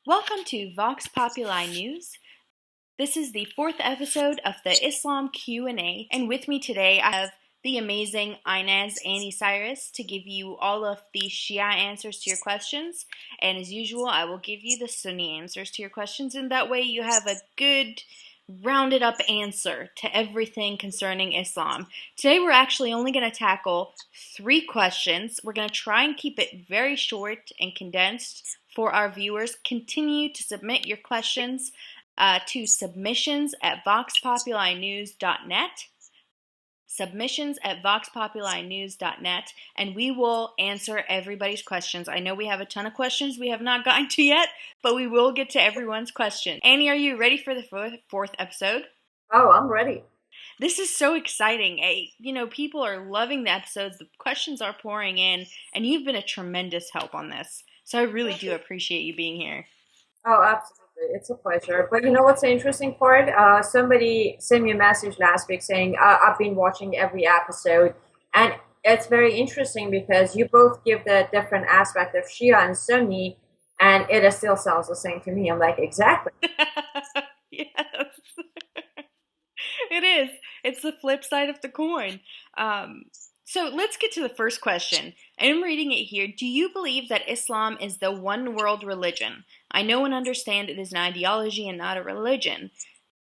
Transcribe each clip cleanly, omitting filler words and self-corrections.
Welcome to Vox Populi News. This is the fourth episode of the Islam Q&A, and with me today I have the amazing Aynaz, Anni, Cyrus to give you all of the Shia answers to your questions, and as usual I will give you the Sunni answers to your questions, and that way you have a good rounded up answer to everything concerning Islam. Today we're actually only going to tackle 3 questions. We're going to try and keep it very short and condensed for our viewers. Continue to submit your questions to submissions@voxpopulinews.net. Submissions@voxpopulinews.net, and we will answer everybody's questions. I know we have a ton of questions we have not gotten to yet, but we will get to everyone's question. Annie, are you ready for the fourth episode? Oh, I'm ready. This is so exciting. People are loving the episodes. The questions are pouring in, and you've been a tremendous help on this. So I really do appreciate you being here. Oh, absolutely. It's a pleasure. But you know what's the interesting part? Somebody sent me a message last week saying, I've been watching every episode. And it's very interesting because you both give the different aspect of Shia and Sunni, and it still sounds the same to me. I'm like, exactly. Yes. It is. It's the flip side of the coin. So let's get to the first question. I'm reading it here. Do you believe that Islam is the one world religion? I know and understand it is an ideology and not a religion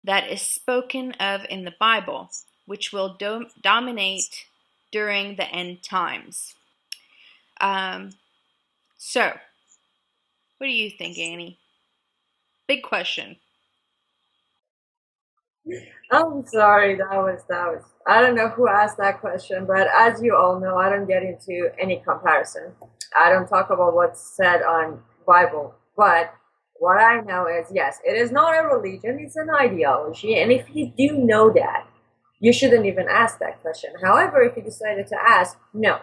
that is spoken of in the Bible, which will dominate during the end times. So, what do you think, Annie? Big question. I'm sorry, that was. I don't know who asked that question, but as you all know, I don't get into any comparison. I don't talk about what's said on Bible, but what I know is yes, it is not a religion; it's an ideology. And if you do know that, you shouldn't even ask that question. However, if you decided to ask, no,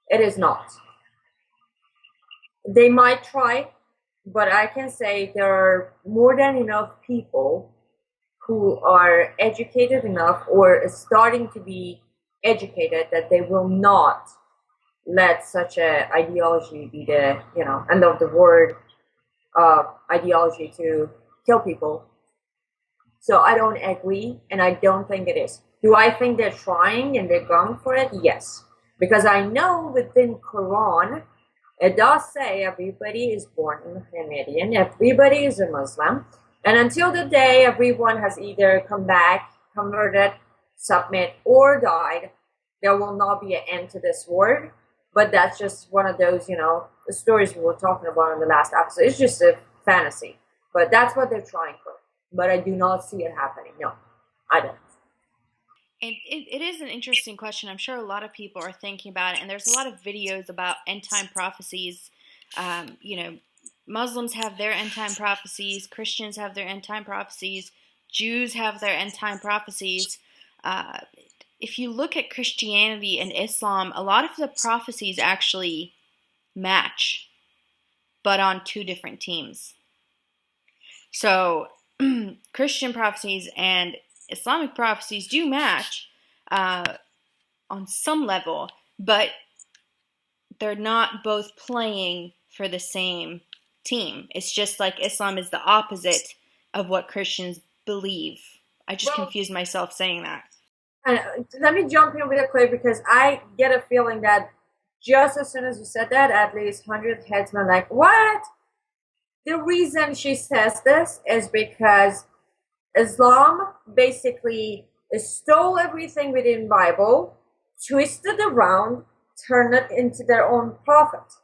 it is not. They might try, but I can say there are more than enough people who are educated enough or starting to be educated that they will not let such a ideology be the end of the word ideology to kill people. So I don't agree, and I don't think it is. Do I think they're trying and they're going for it? Yes, because I know within Quran it does say everybody is born in Muhammadan, everybody is a Muslim, and until the day everyone has either come back, converted, submit, or died, there will not be an end to this word. But that's just one of those, the stories we were talking about in the last episode. It's just a fantasy. But that's what they're trying for. But I do not see it happening. No, I don't. And it is an interesting question. I'm sure a lot of people are thinking about it, and there's a lot of videos about end time prophecies. Muslims have their end time prophecies, Christians have their end time prophecies, Jews have their end time prophecies. If you look at Christianity and Islam, a lot of the prophecies actually match, but on 2 different teams. So, Christian prophecies and Islamic prophecies do match on some level, but they're not both playing for the same team. It's just like Islam is the opposite of what Christians believe. I just confused myself saying that. Let me jump in with a quick because I get a feeling that just as soon as you said that, at least 100 heads were like, what? The reason she says this is because Islam basically stole everything within Bible, twisted around, turned it into their own prophet.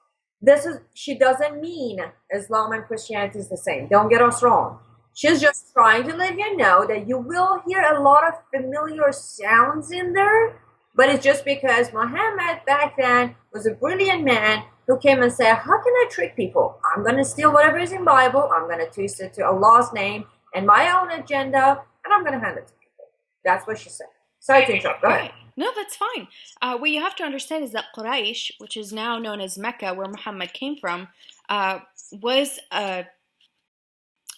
She doesn't mean Islam and Christianity is the same. Don't get us wrong. She's just trying to let you know that you will hear a lot of familiar sounds in there, but it's just because Muhammad back then was a brilliant man who came and said, how can I trick people? I'm going to steal whatever is in Bible, I'm going to twist it to Allah's name and my own agenda, and I'm going to hand it to people. That's what she said. Sorry to interrupt. Go ahead. No, that's fine. What you have to understand is that Quraysh, which is now known as Mecca, where Muhammad came from, was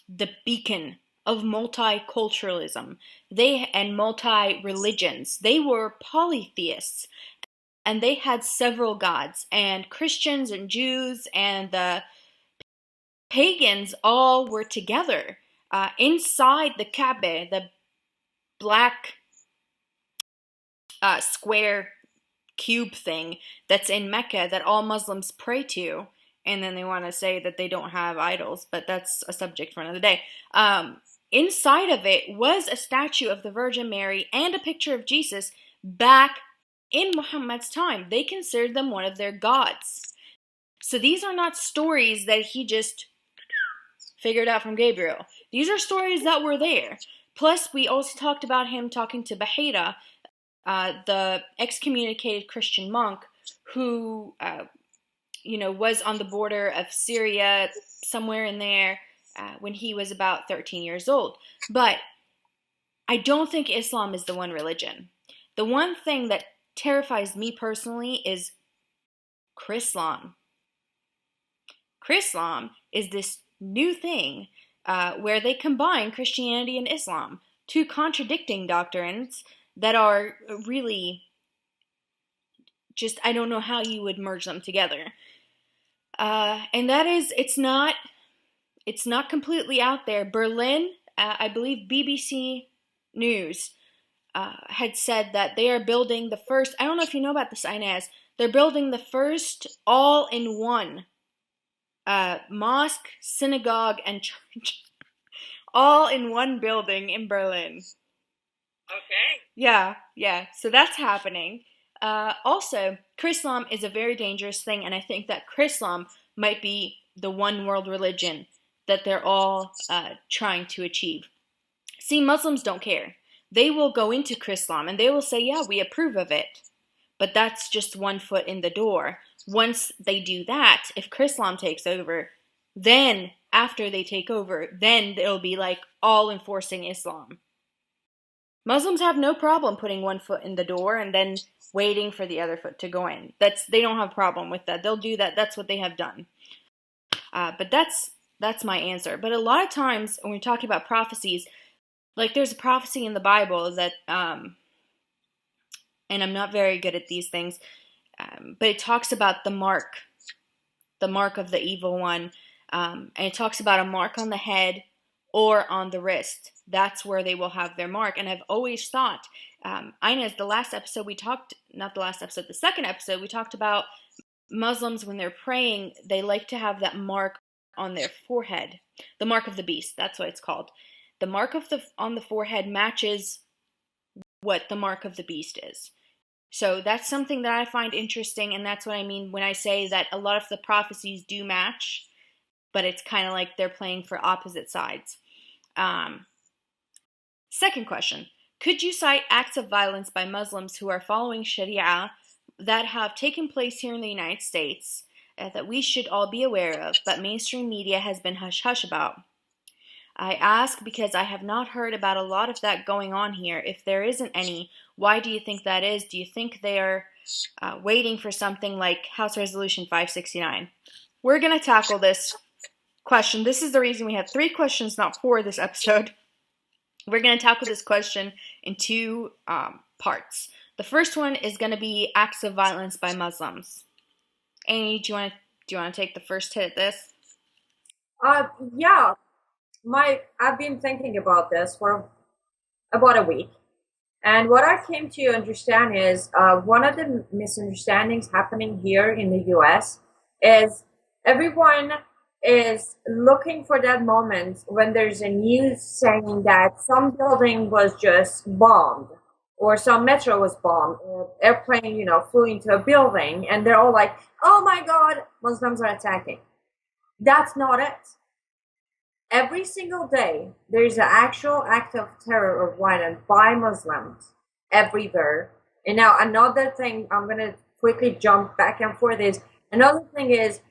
the beacon of multiculturalism and multi-religions. They were polytheists, and they had several gods, and Christians and Jews and the pagans all were together inside the Kaaba, the black square cube thing that's in Mecca that all Muslims pray to, and then they want to say that they don't have idols, but that's a subject for another day. Inside of it was a statue of the Virgin Mary and a picture of Jesus back in Muhammad's time. They considered them one of their gods. So these are not stories that he just figured out from Gabriel. These are stories that were there. Plus, we also talked about him talking to Bahira, the excommunicated Christian monk who, was on the border of Syria, somewhere in there, when he was about 13 years old. But I don't think Islam is the one religion. The one thing that terrifies me personally is Chrislam. Chrislam is this new thing where they combine Christianity and Islam, two contradicting doctrines that are really just, I don't know how you would merge them together. And that is, it's not completely out there. Berlin, I believe BBC News had said that they are building the first, I don't know if you know about this, Aynaz, they're building the first all-in-one mosque, synagogue, and church, all in one building in Berlin. Okay. Yeah, so that's happening. Also, Chrislam is a very dangerous thing, and I think that Chrislam might be the one world religion that they're all trying to achieve. See, Muslims don't care. They will go into Chrislam and they will say, yeah, we approve of it. But that's just one foot in the door. Once they do that, if Chrislam takes over, then after they take over, then they'll be like all enforcing Islam. Muslims have no problem putting one foot in the door and then waiting for the other foot to go in. They don't have a problem with that. They'll do that. That's what they have done. But that's my answer. But a lot of times when we're talking about prophecies, like there's a prophecy in the Bible that, and I'm not very good at these things, but it talks about the mark of the evil one, and it talks about a mark on the head or on the wrist. That's where they will have their mark. And I've always thought, Aynaz, the second episode, we talked about Muslims when they're praying, they like to have that mark on their forehead, the mark of the beast. That's what it's called. The mark on the forehead matches what the mark of the beast is. So that's something that I find interesting, and that's what I mean when I say that a lot of the prophecies do match, but it's kind of like they're playing for opposite sides. Second question. Could you cite acts of violence by Muslims who are following Sharia that have taken place here in the United States that we should all be aware of, but mainstream media has been hush-hush about? I ask because I have not heard about a lot of that going on here. If there isn't any, why do you think that is? Do you think they are waiting for something like House Resolution 569? We're going to tackle this question. This is the reason we have 3 questions, not 4 this episode. We're going to tackle this question in 2 parts. The first one is going to be acts of violence by Muslims. Annie, do you want to take the first hit at this? Yeah. I've been thinking about this for about a week. And what I came to understand is one of the misunderstandings happening here in the US is everyone is looking for that moment when there's a news saying that some building was just bombed or some metro was bombed or airplane, flew into a building, and they're all like, oh my God, Muslims are attacking. That's not it. Every single day, there's an actual act of terror or violence by Muslims everywhere. And now another thing, I'm going to quickly jump back and forth, is another thing is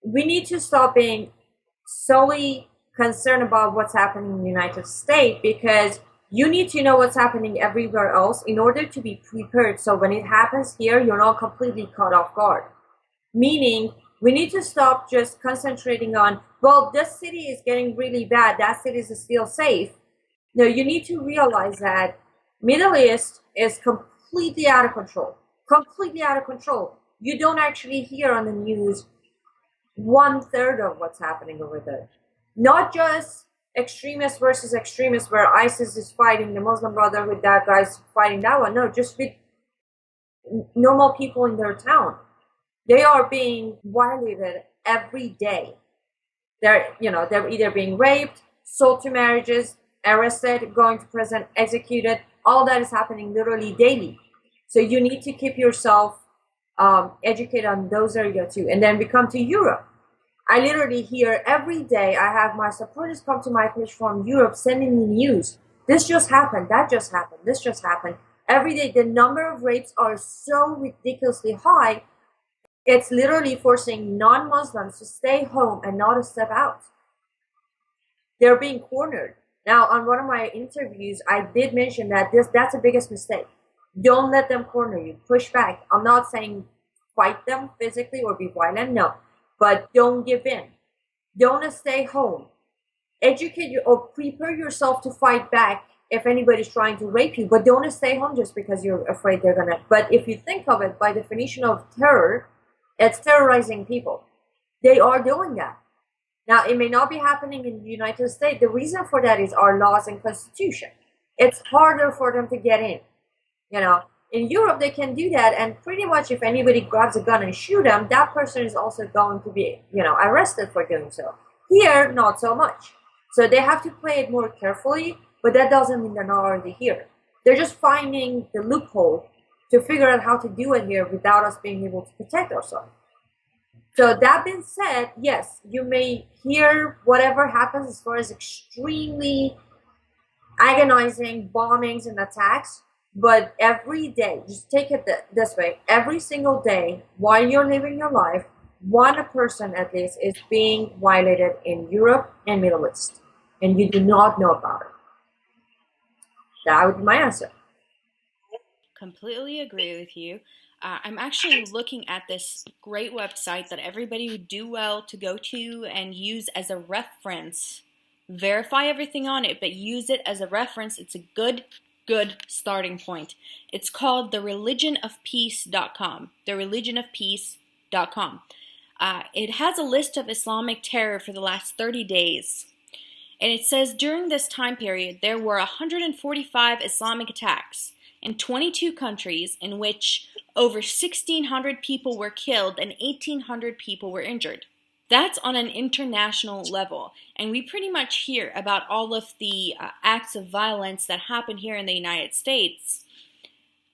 we need to stop being solely concerned about what's happening in the United States, because you need to know what's happening everywhere else in order to be prepared. So when it happens here, you're not completely caught off guard. Meaning, we need to stop just concentrating on, well, this city is getting really bad, that city is still safe. No, you need to realize that Middle East is completely out of control. Completely out of control. You don't actually hear on the news 1/3 of what's happening over there. Not just extremists versus extremists where ISIS is fighting the Muslim Brotherhood, that guy's fighting that one. No, just with normal people in their town. They are being violated every day. They're either being raped, sold to marriages, arrested, going to prison, executed. All that is happening literally daily. So you need to keep yourself educated on those areas too. And then we come to Europe. I literally hear every day, I have my supporters come to my page from Europe sending me news. This just happened, that just happened, this just happened. Every day, the number of rapes are so ridiculously high, it's literally forcing non-Muslims to stay home and not to step out. They're being cornered. Now, on one of my interviews, I did mention that that's the biggest mistake. Don't let them corner you. Push back. I'm not saying fight them physically or be violent, no. But don't give in. Don't stay home. Educate you or prepare yourself to fight back if anybody's trying to rape you. But don't stay home just because you're afraid they're gonna. But if you think of it by definition of terror, it's terrorizing people. They are doing that. Now, it may not be happening in the United States. The reason for that is our laws and constitution. It's harder for them to get in. In Europe, they can do that, and pretty much if anybody grabs a gun and shoot them, that person is also going to be, arrested for doing so. Here, not so much. So they have to play it more carefully, but that doesn't mean they're not already here. They're just finding the loophole to figure out how to do it here without us being able to protect ourselves. So that being said, yes, you may hear whatever happens as far as extremely agonizing bombings and attacks, but every day, just take it this way, every single day while you're living your life, one person at least is being violated in Europe and Middle East, and you do not know about it. That would be my answer. Completely agree with you. I'm actually looking at this great website that everybody would do well to go to and use as a reference. Verify everything on it, but use it as a reference. It's a good starting point. It's called thereligionofpeace.com. Thereligionofpeace.com. It has a list of Islamic terror for the last 30 days. And it says during this time period, there were 145 Islamic attacks in 22 countries in which over 1,600 people were killed and 1,800 people were injured. That's on an international level, and we pretty much hear about all of the acts of violence that happen here in the United States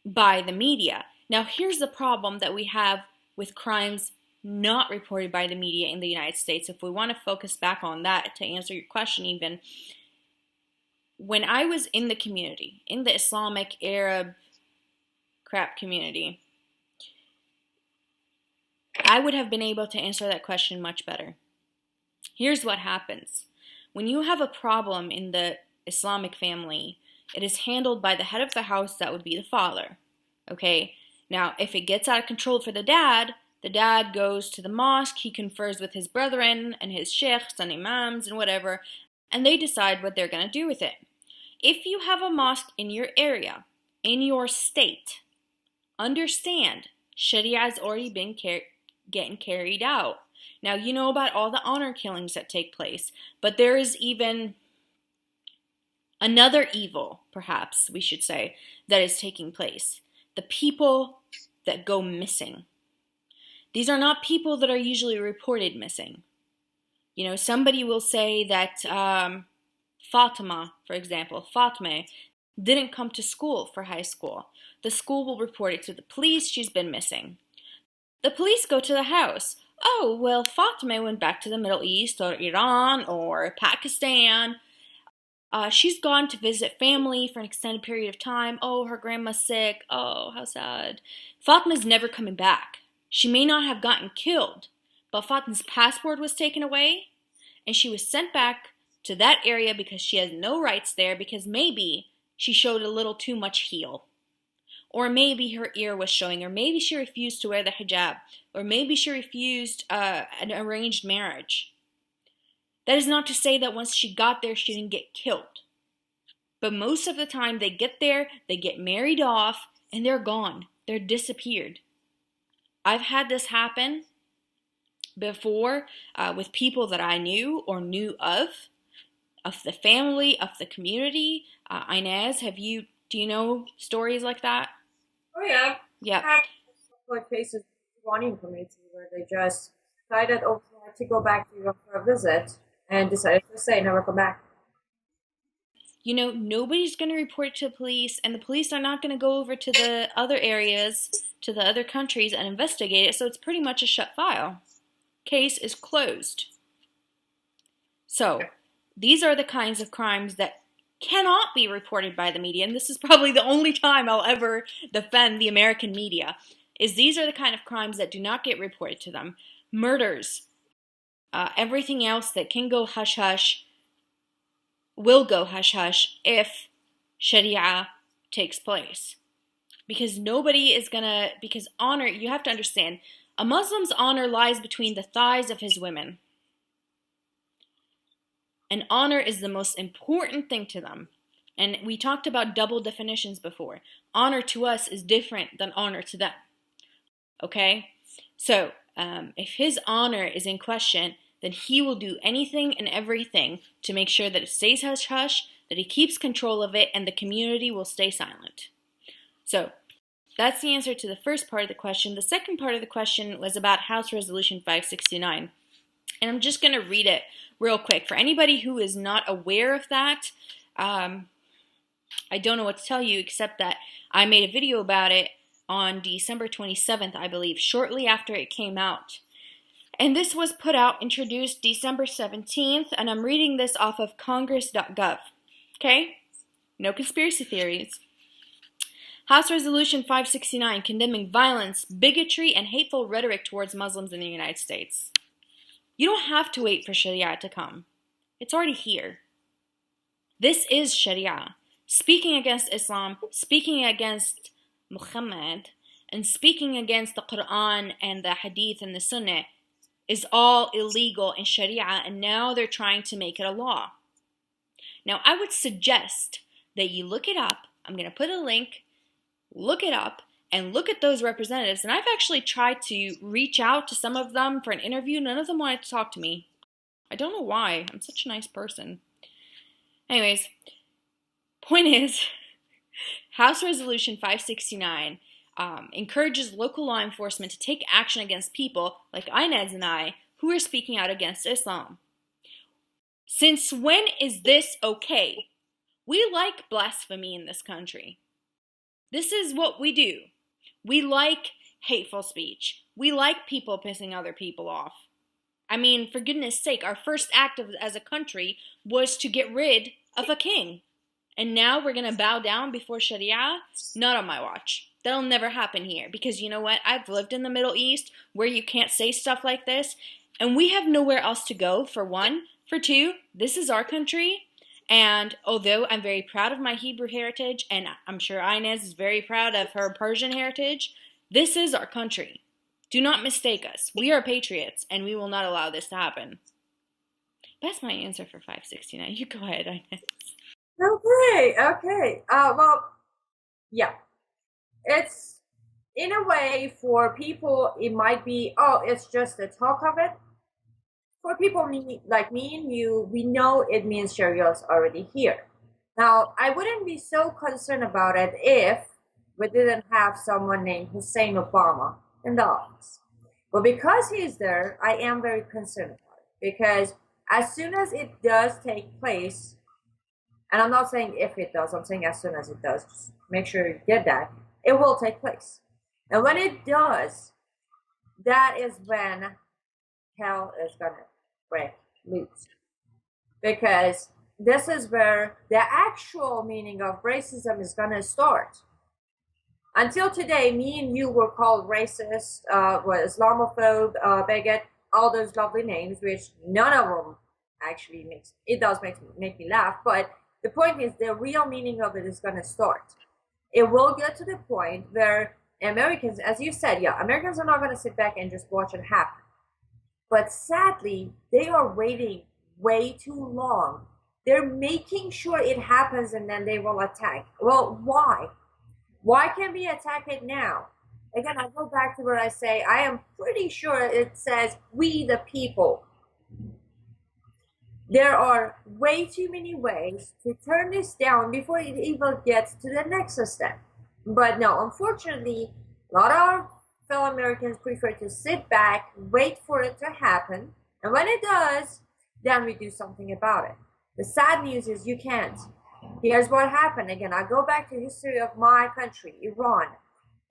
by the media. Now, here's the problem that we have with crimes not reported by the media in the United States. If we want to focus back on that to answer your question even, when I was in the community, in the Islamic Arab crap community, I would have been able to answer that question much better. Here's what happens. When you have a problem in the Islamic family, it is handled by the head of the house, that would be the father. Okay? Now, if it gets out of control for the dad goes to the mosque, he confers with his brethren and his sheikhs and imams and whatever, and they decide what they're going to do with it. If you have a mosque in your area, in your state, understand, Sharia has already been getting carried out. Now, you know about all the honor killings that take place, but there is even another evil, perhaps we should say, that is taking place. The people that go missing. These are not people that are usually reported missing. Somebody will say that Fatima, for example, Fatme, didn't come to school for high school. The school will report it to the police, she's been missing. The police go to the house. Oh, well, Fatima went back to the Middle East or Iran or Pakistan. She's gone to visit family for an extended period of time. Oh, her grandma's sick. Oh, how sad. Fatima's never coming back. She may not have gotten killed, but Fatima's passport was taken away, and she was sent back to that area because she has no rights there, because maybe she showed a little too much heel. Or maybe her ear was showing, or maybe she refused to wear the hijab, or maybe she refused an arranged marriage. That is not to say that once she got there, she didn't get killed. But most of the time, they get there, they get married off, and they're gone. They're disappeared. I've had this happen before with people that I knew or knew of the family, of the community. Aynaz, do you know stories like that? Oh yeah. Yep. I have court cases one in community where they just decided overnight to go back to Europe for a visit and decided to stay, never come back. You know, nobody's going to report to the police, and the police are not going to go over to the other areas, to the other countries, and investigate it, so it's pretty much a shut file. Case is closed. So, these are the kinds of crimes that cannot be reported by the media, and this is probably the only time I'll ever defend the American media, is these are the kind of crimes that do not get reported to them. Murders, everything else that can go hush-hush, will go hush-hush if Sharia takes place. Because because honor, you have to understand, a Muslim's honor lies between the thighs of his women. And honor is the most important thing to them. And we talked about double definitions before. Honor to us is different than honor to them. Okay? So, if his honor is in question, then he will do anything and everything to make sure that it stays hush-hush, that he keeps control of it, and the community will stay silent. So, that's the answer to the first part of the question. The second part of the question was about House Resolution 569. And I'm just going to read it real quick. For anybody who is not aware of that, I don't know what to tell you except that I made a video about it on December 27th, I believe, shortly after it came out. And this was introduced December 17th, and I'm reading this off of congress.gov. Okay? No conspiracy theories. House Resolution 569 condemning violence, bigotry, and hateful rhetoric towards Muslims in the United States. You don't have to wait for Sharia to come. It's already here. This is Sharia. Speaking against Islam, speaking against Muhammad, and speaking against the Quran and the Hadith and the Sunnah is all illegal in Sharia, and now they're trying to make it a law. Now, I would suggest that you look it up. I'm going to put a link. Look it up and look at those representatives. And I've actually tried to reach out to some of them for an interview. None of them wanted to talk to me. I don't know why. I'm such a nice person. Anyways, point is, House Resolution 569 encourages local law enforcement to take action against people like Aynaz and I who are speaking out against Islam. Since when is this okay? We like blasphemy in this country. This is what we do. We like hateful speech. We like people pissing other people off. I mean, for goodness sake, our first act as a country was to get rid of a king. And now we're going to bow down before Sharia? Not on my watch. That'll never happen here. Because you know what? I've lived in the Middle East where you can't say stuff like this. And we have nowhere else to go, for one. For two, this is our country. And although I'm very proud of my Hebrew heritage, and I'm sure Aynaz is very proud of her Persian heritage, this is our country. Do not mistake us. We are patriots, and we will not allow this to happen. That's my answer for 569. You go ahead, Aynaz. Okay. Well, yeah. It's, in a way, for people, it might be, it's just the talk of it. For people like me and you, we know it means Sharia is already here. Now, I wouldn't be so concerned about it if we didn't have someone named Hussein Obama in the office. But because he's there, I am very concerned about it. Because as soon as it does take place, and I'm not saying if it does, I'm saying as soon as it does, just make sure you get that, it will take place. And when it does, that is when hell is going to break loose. Because this is where the actual meaning of racism is going to start. Until today, me and you were called racist, Islamophobe, bigot, all those lovely names, which none of them actually make me laugh. But the point is, the real meaning of it is going to start. It will get to the point where Americans, as you said, Americans are not going to sit back and just watch it happen. But sadly, they are waiting way too long. They're making sure it happens and then they will attack. Well, why? Why can't we attack it now? again, I go back to where I say I am pretty sure it says we the people. There are way too many ways to turn this down before it even gets to the next step. But no, unfortunately, a lot of our fellow Americans prefer to sit back, wait for it to happen, and when it does, then we do something about it. The sad news is you can't. Here's what happened. Again, I go back to history of my country, Iran.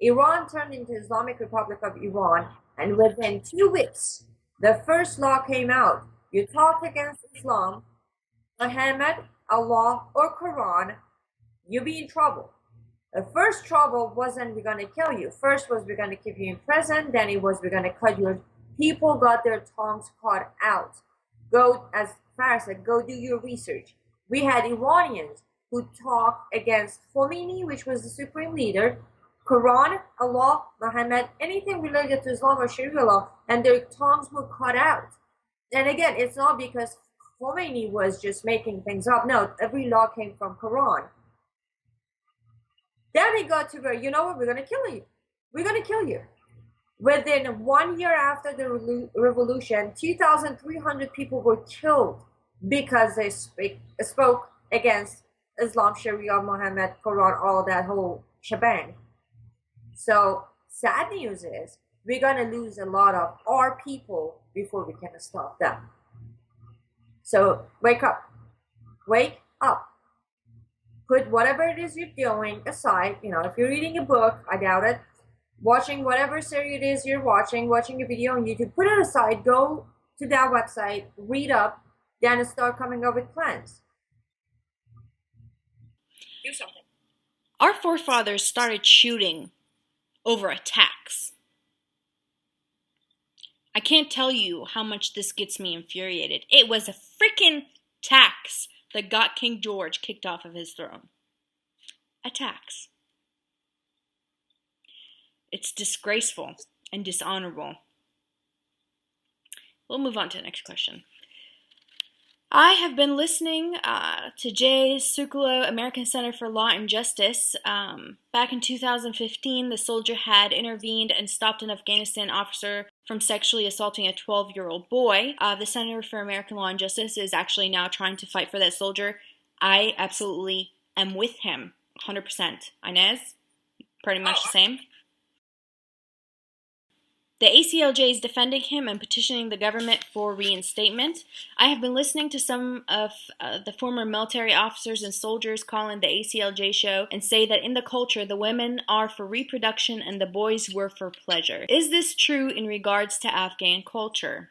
Iran turned into Islamic Republic of Iran, and within 2 weeks, the first law came out. You talk against Islam, Muhammad, Allah, or Quran, you be in trouble. The first trouble wasn't we're gonna kill you. First was we're gonna keep you in prison. Then it was we're gonna cut your. People got their tongues cut out. Go, as Farrah said, go do your research. We had Iranians who talked against Khomeini, which was the supreme leader, Quran, Allah, Muhammad, anything related to Islam or Sharia law, and their tongues were cut out. And again, it's not because Khomeini was just making things up. No, every law came from Quran. Then we got to where, you know what, we're going to kill you. We're going to kill you. Within 1 year after the revolution, 2,300 people were killed because they spoke against Islam, Sharia, Muhammad, Quran, all that whole shebang. So sad news is we're going to lose a lot of our people before we can stop them. So wake up. Wake up. Put whatever it is you're doing aside. You know, if you're reading a book, I doubt it. Watching whatever series it is you're watching a video on YouTube, put it aside, go to that website, read up, then start coming up with plans. Do something. Our forefathers started shooting over a tax. I can't tell you how much this gets me infuriated. It was a freaking tax that got King George kicked off of his throne. A tax. It's disgraceful and dishonorable. We'll move on to the next question. I have been listening to Jay Sukulow, American Center for Law and Justice. Back in 2015, the soldier had intervened and stopped an Afghanistan officer from sexually assaulting a 12-year-old boy. The Center for American Law and Justice is actually now trying to fight for that soldier. I absolutely am with him, 100%. Aynaz, pretty much the same. The ACLJ is defending him and petitioning the government for reinstatement. I have been listening to some of the former military officers and soldiers call in the ACLJ show and say that in the culture, the women are for reproduction and the boys were for pleasure. Is this true in regards to Afghan culture?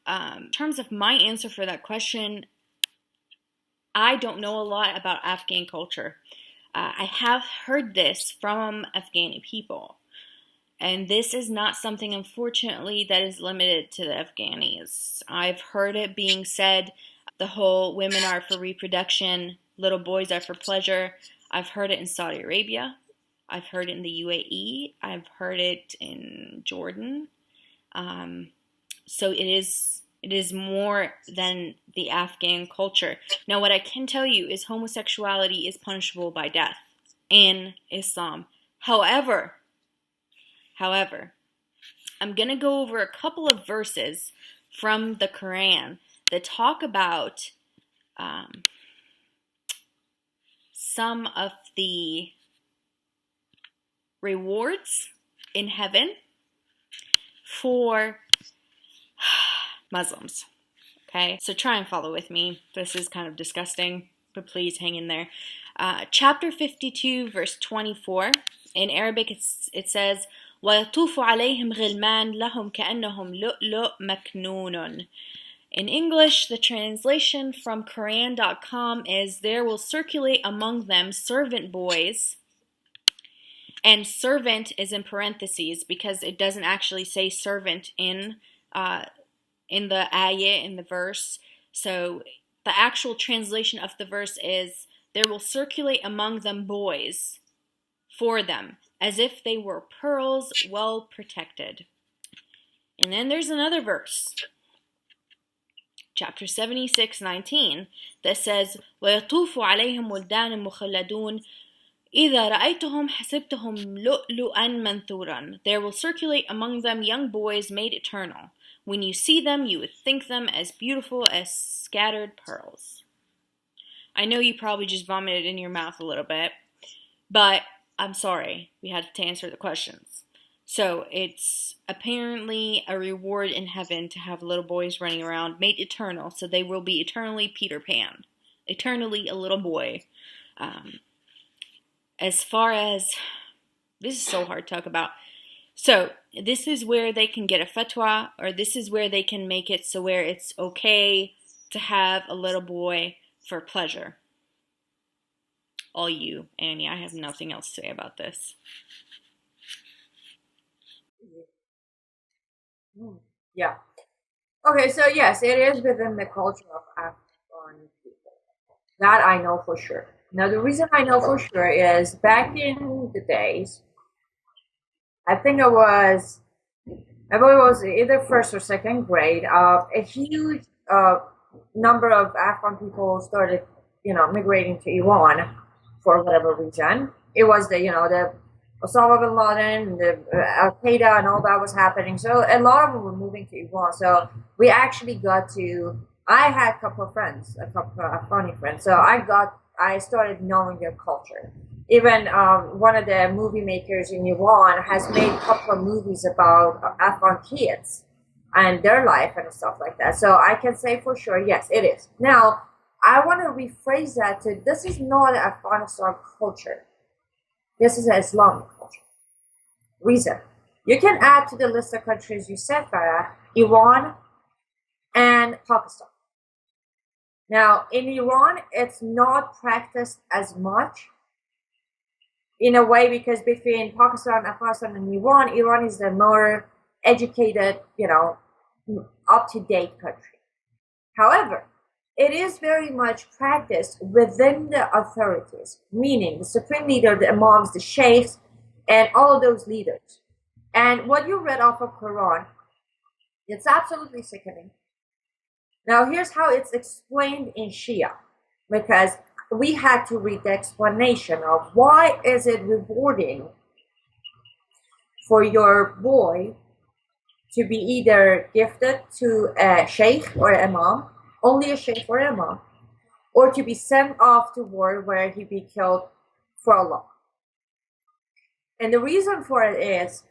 In terms of my answer for that question, I don't know a lot about Afghan culture. I have heard this from Afghani people. And this is not something, unfortunately, that is limited to the Afghanis. I've heard it being said, the whole women are for reproduction, little boys are for pleasure. I've heard it in Saudi Arabia. I've heard it in the UAE. I've heard it in Jordan. So it is more than the Afghan culture. Now, what I can tell you is homosexuality is punishable by death in Islam. However, I'm going to go over a couple of verses from the Quran that talk about some of the rewards in heaven for Muslims. Okay, so try and follow with me. This is kind of disgusting, but please hang in there. Chapter 52, verse 24. In Arabic, it says, وَيَطُوفُ عَلَيْهِمْ غِلْمَانٌ لَهُمْ كَأَنَّهُمْ لُؤْلُؤٌ مَكْنُونٌ. In English, the translation from Quran.com is, there will circulate among them servant boys, and servant is in parentheses because it doesn't actually say servant in the ayah, in the verse. So the actual translation of the verse is, there will circulate among them boys for them, as if they were pearls well protected. And then there's another verse, chapter 76:19, that says, وَيَطُوفُ عَلَيْهِمْ وِلْدَانٌ مُخَلَّدُونَ إذا رأيتهم حسبتهم لؤلؤا منثورا. There will circulate among them young boys made eternal. When you see them, you would think them as beautiful as scattered pearls. I know you probably just vomited in your mouth a little bit, but I'm sorry, we had to answer the questions. So it's apparently a reward in heaven to have little boys running around made eternal, so they will be eternally Peter Pan, eternally a little boy. As far as, this is so hard to talk about. So this is where they can get a fatwa, or this is where they can make it so where it's okay to have a little boy for pleasure. All you, Annie, I have nothing else to say about this. Yeah. Okay, so yes, it is within the culture of Afghan people. That I know for sure. Now, the reason I know for sure is back in the days, I think I believe it was either first or second grade, a huge number of Afghan people started, migrating to Iran for whatever reason. It was the Osama bin Laden, the Al Qaeda, and all that was happening. So a lot of them were moving to Iran. So we actually got to. I had a couple of friends, a couple of Afghani friends. So I started knowing their culture. Even one of the movie makers in Iran has made a couple of movies about Afghan kids and their life and stuff like that. So I can say for sure, yes, it is. Now, I want to rephrase that to this is not Afghanistan culture. This is an Islamic culture. Reason. You can add to the list of countries you said, Farrah, Iran and Pakistan. Now, in Iran, it's not practiced as much in a way because between Pakistan, Afghanistan, and Iran is the more educated, up-to-date country. However, it is very much practiced within the authorities, meaning the supreme leader, the imams, the sheikhs, and all of those leaders. And what you read off of Quran, it's absolutely sickening. Now, here's how it's explained in Shia, because we had to read the explanation of why is it rewarding for your boy to be either gifted to a sheikh or imam, only a sheikh or imam, or to be sent off to war where he be killed for Allah. And the reason for it is,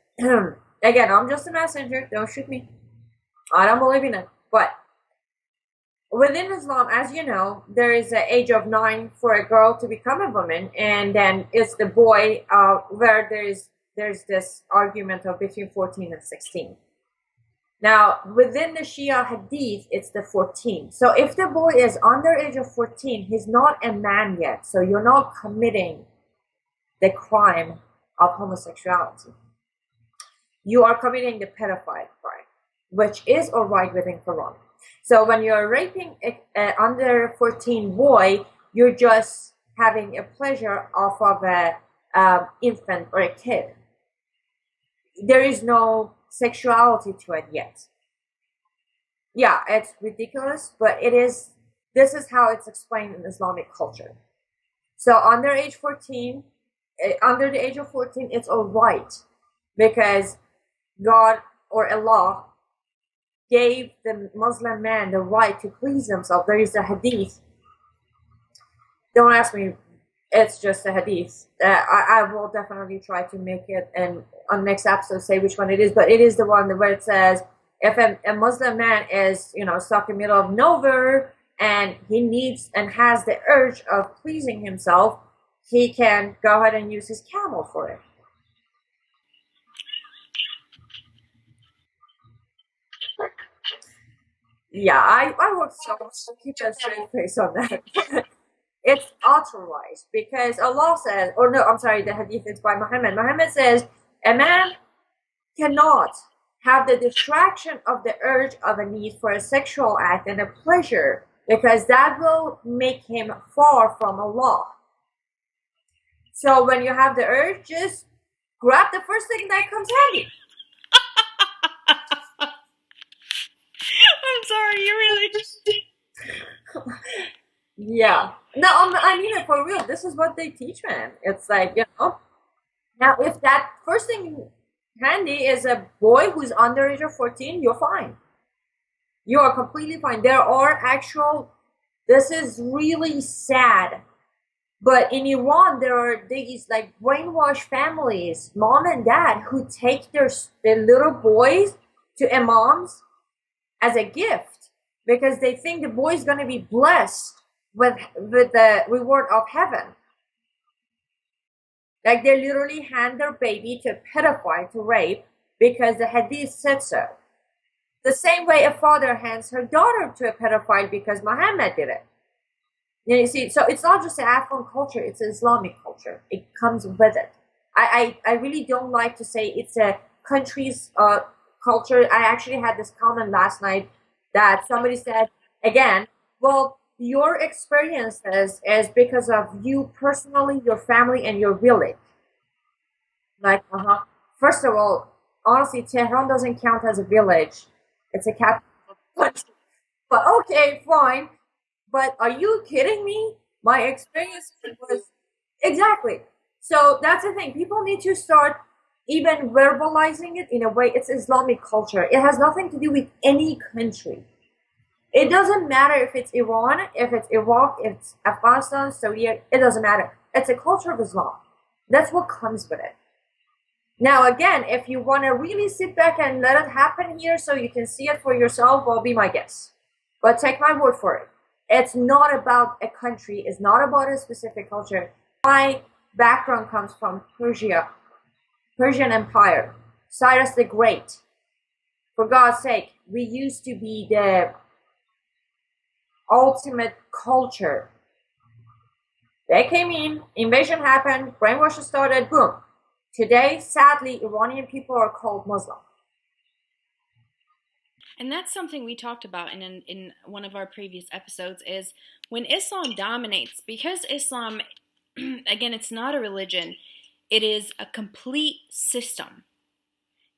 again, I'm just a messenger, don't shoot me. I don't believe in it. But within Islam, as you know, there is an age of 9 for a girl to become a woman, and then it's the boy where there's this argument of between 14 and 16. Now, within the Shia Hadith, it's the 14. So if the boy is under age of 14, he's not a man yet. So you're not committing the crime of homosexuality. You are committing the pedophile crime, which is all right within Quran. So when you're raping an under 14 boy, you're just having a pleasure off of an infant or a kid. There is no sexuality to it yet. Yeah, it's ridiculous, but it is. This is how it's explained in Islamic culture. So under age 14, under the age of 14, it's all right because God or Allah gave the Muslim man the right to please himself. There is a hadith. Don't ask me. It's just a hadith. I will definitely try to make it and on next episode say which one it is, but it is the one where it says if a Muslim man is stuck in the middle of nowhere and he needs and has the urge of pleasing himself, he can go ahead and use his camel for it. Yeah, I worked so much to keep a straight face on that. It's authorized because Allah says, or no, I'm sorry, the hadith is by Muhammad. Muhammad says a man cannot have the distraction of the urge of a need for a sexual act and a pleasure because that will make him far from Allah. So when you have the urge, just grab the first thing that comes handy. I'm sorry, you really. Yeah. No, I mean it for real. This is what they teach, man. It's like, now if that first thing handy is a boy who's under age of 14, you're fine. You are completely fine. There are actual, this is really sad. But in Iran, there are these like brainwashed families, mom and dad, who take their little boys to imams as a gift because they think the boy is going to be blessed with the reward of heaven. Like they literally hand their baby to a pedophile to rape because the Hadith said so. The same way a father hands her daughter to a pedophile because Muhammad did it. You see, so it's not just an Afghan culture, it's an Islamic culture. It comes with it. I really don't like to say it's a country's culture. I actually had this comment last night that somebody said, again, well, your experiences is because of you personally, your family, and your village. Like, first of all, honestly, Tehran doesn't count as a village. It's a capital country. But okay, fine. But are you kidding me? My experience was exactly. So that's the thing. People need to start even verbalizing it in a way. It's Islamic culture. It has nothing to do with any country. It doesn't matter if it's Iran, if it's Iraq, if it's Afghanistan, Syria. It doesn't matter. It's a culture of Islam. That's what comes with it. Now, again, if you want to really sit back and let it happen here so you can see it for yourself, well, be my guest. But take my word for it. It's not about a country. It's not about a specific culture. My background comes from Persia, Persian Empire, Cyrus the Great. For God's sake, we used to be the ultimate culture. They came in, invasion happened, brainwashing started, boom. Today, sadly, Iranian people are called Muslim. And that's something we talked about in one of our previous episodes is when Islam dominates, because Islam, again, it's not a religion, it is a complete system.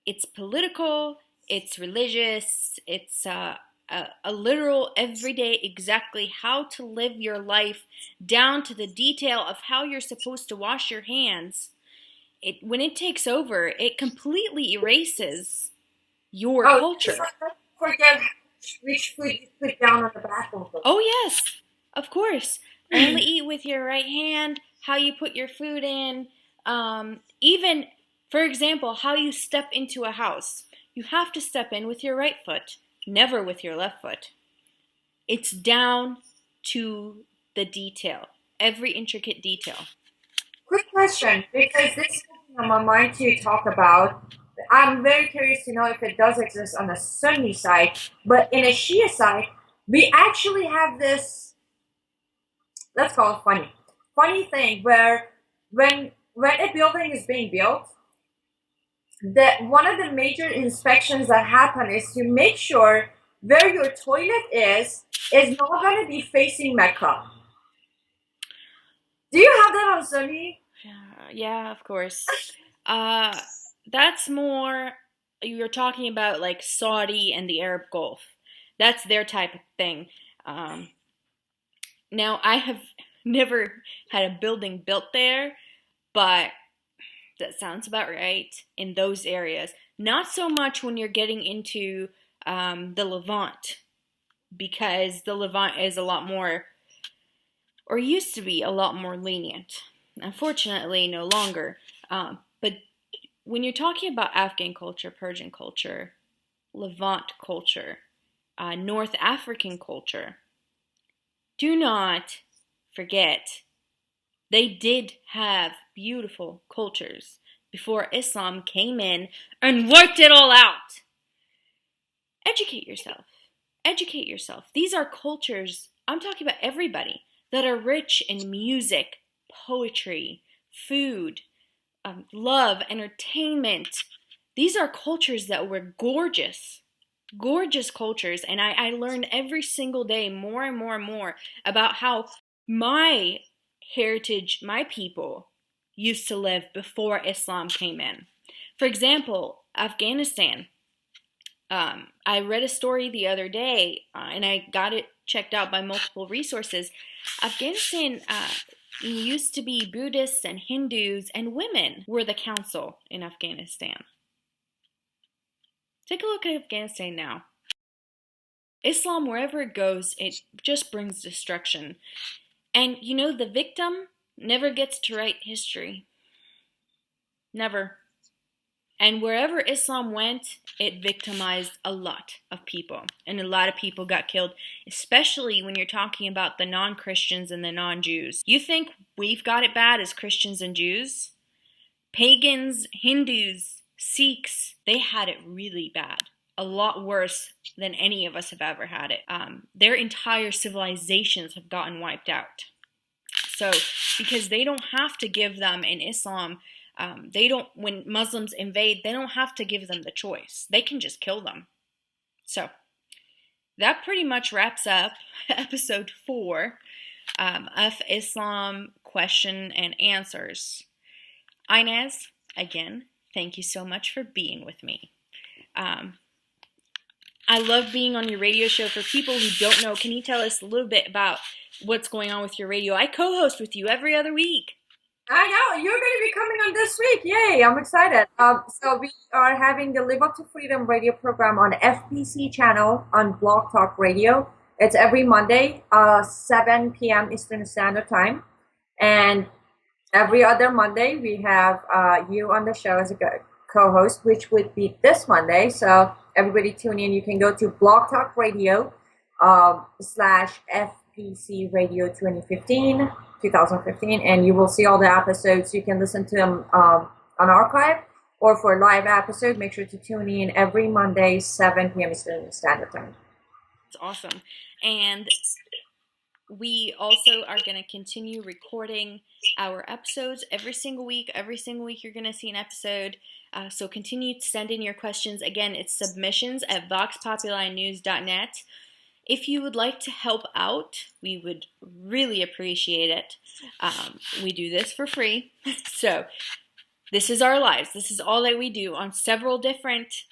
It's political, it's religious, it's a literal everyday exactly how to live your life down to the detail of how you're supposed to wash your hands. When it takes over, it completely erases your culture. Forget which food you put down on the bathroom. Oh yes, of course. Only eat with your right hand. How you put your food in. Even, for example, how you step into a house. You have to step in with your right foot, never with your left foot. It's down to the detail, every intricate detail. Quick question, because this is on my mind to talk about. I'm very curious to know if it does exist on the Sunni side, but in a Shia side, we actually have this, let's call it funny thing where when a building is being built, that one of the major inspections that happen is to make sure where your toilet is not going to be facing Mecca. Do you have that on Sunni? Yeah, of course. That's more, you're talking about like Saudi and the Arab Gulf. That's their type of thing. Now, I have never had a building built there, but that sounds about right in those areas. Not so much when you're getting into the Levant, because the Levant is a lot more, or used to be a lot more lenient. Unfortunately, no longer. But when you're talking about Afghan culture, Persian culture, Levant culture, North African culture, do not forget they did have beautiful cultures before Islam came in and wiped it all out. Educate yourself. Educate yourself. These are cultures, I'm talking about everybody, that are rich in music, poetry, food, love, entertainment. These are cultures that were gorgeous. Gorgeous cultures. And I learn every single day more and more and more about how my heritage, my people, used to live before Islam came in. For example, Afghanistan. I read a story the other day, and I got it checked out by multiple resources, Afghanistan used to be Buddhists and Hindus, and women were the council in Afghanistan. Take a look at Afghanistan now. Islam, wherever it goes, it just brings destruction. And you know, the victim never gets to write history. Never. And wherever Islam went, it victimized a lot of people. And a lot of people got killed, especially when you're talking about the non-Christians and the non-Jews. You think we've got it bad as Christians and Jews? Pagans, Hindus, Sikhs, they had it really bad. A lot worse than any of us have ever had it. Their entire civilizations have gotten wiped out. So, because they don't have to give them in Islam, when Muslims invade, they don't have to give them the choice. They can just kill them. So, that pretty much wraps up episode 4 of Islam question and answers. Aynaz, again, thank you so much for being with me. I love being on your radio show. For people who don't know, can you tell us a little bit about what's going on with your radio? I co-host with you every other week. I know, you're going to be coming on this week. Yay, I'm excited. So we are having the Live Up to Freedom radio program on FPC channel on Blog Talk Radio. It's every Monday, 7 p.m. Eastern Standard Time. And every other Monday, we have you on the show as a co-host, which would be this Monday. So everybody tune in. You can go to Blog Talk Radio /FPC Radio 2015, and you will see all the episodes. You can listen to them on archive, or for live episode, make sure to tune in every Monday, 7 p.m. Eastern Standard Time. It's awesome. And we also are going to continue recording our episodes every single week. Every single week you're going to see an episode. So continue to send in your questions. Again, it's submissions@voxpopuli.news.net. If you would like to help out, we would really appreciate it. We do this for free. So this is our lives. This is all that we do on several different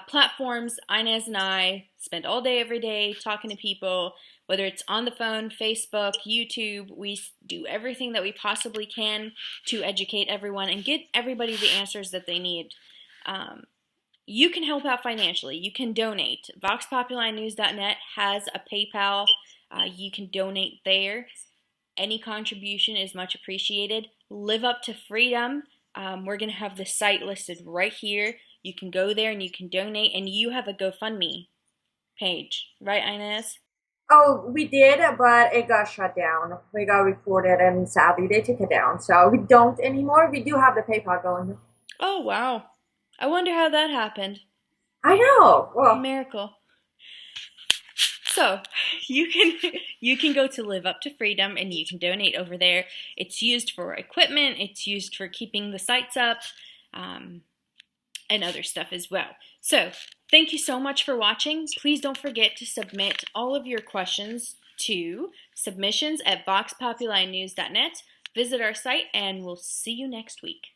platforms. Aynaz and I spend all day, every day talking to people, whether it's on the phone, Facebook, YouTube. We do everything that we possibly can to educate everyone and get everybody the answers that they need. You can help out financially. You can donate. VoxPopuli.news.net has a PayPal. You can donate there. Any contribution is much appreciated. Live Up to Freedom. We're going to have the site listed right here. You can go there and you can donate, and you have a GoFundMe page. Right, Aynaz? Oh, we did, but it got shut down. We got reported, and sadly they took it down. So we don't anymore. We do have the PayPal going. Oh, wow. I wonder how that happened. I know. Well, a miracle. So you can go to Live Up to Freedom and you can donate over there. It's used for equipment. It's used for keeping the sites up, and other stuff as well. So thank you so much for watching. Please don't forget to submit all of your questions to submissions@voxpopuli.news.net. Visit our site, and we'll see you next week.